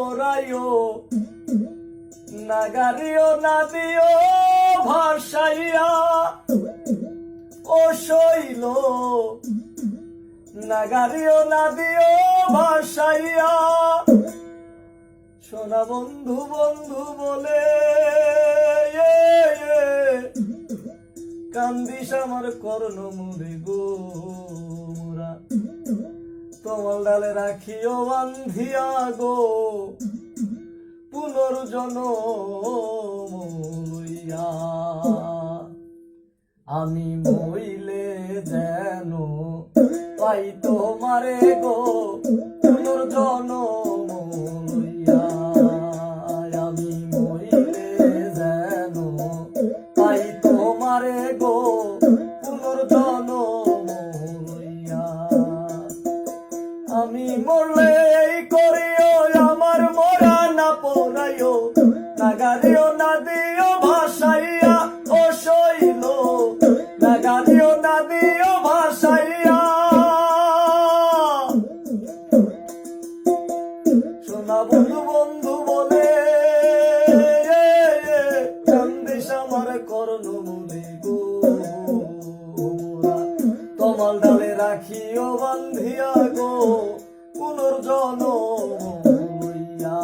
পোড়াইও নাগারিও না দিও ভাসাইয়া ও শৈল নাগারিও না দিও ভাসাইয়া সোনা বন্ধু বন্ধু বলে কান্দিস আমার কর্ণ মুরে গো মোরা তোমার ডালে রাখিও বান্ধিয়া গো পুনর্জন্ম লইয়া আমি মইলে যেন পাই তোমারে গো পুনর্জন্ম লইয়া আমি মইলে যেন পাই তোমারে গো পুনর্জন্ম লইয়া আমি মরলে এই করিও আমার মরা না পোড়াইও নাগারিও না দিও ভাসাইয়া ও শৈল নাগারিও না দিও ভাসাইয়া সোনা বন্ধু বন্ধু বলে কান্দিস আমার কর্ণ মুলে গো তোমার ডালে রাখিও বান্ধিয়া গো পুনর্জন্ম লইয়া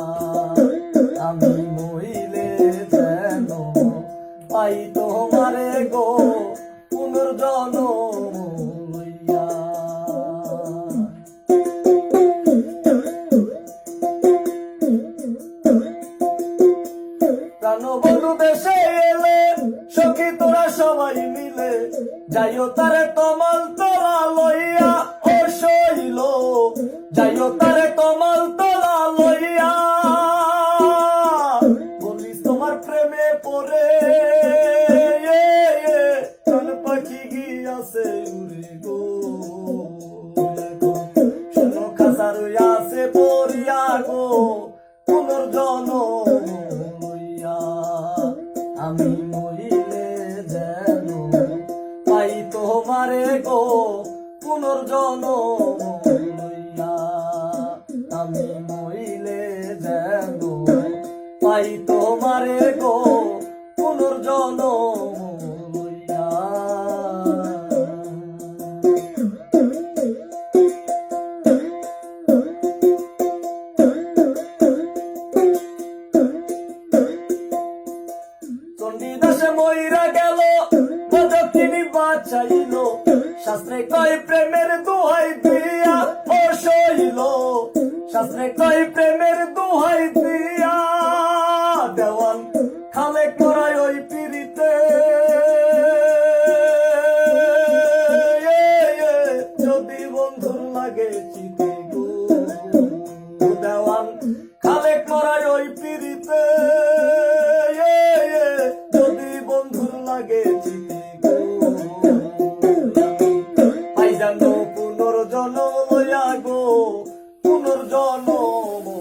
আমি মইলে যেন পাই তোমারে গো পুনর্জন্ম লইয়া প্রাণবন্ধু দেশে এলে সখী তোরা সবাই মিলে যাইও তারে কমল তোলা লইয়া ও শৈল যাইও তারে কমল তোলা লইয়া বলিস তোমার প্রেমে পড়ে কান পাখি গিয়াছে উড়ে গো শোনো খাসা রইয়াছে পড়িয়া গো পুনর্জন্ম লইয়া আমি মরিলে যেন পাই তোমারে গো পুনর্জন্ম লইয়া আমি মরিলে যেন পাই তোমারে গো পুনর্জন্ম লইয়া চণ্ডীদাসে মইরা গেল গজকিনী বাঁচাইল শাস্ত্রে কয় প্রেম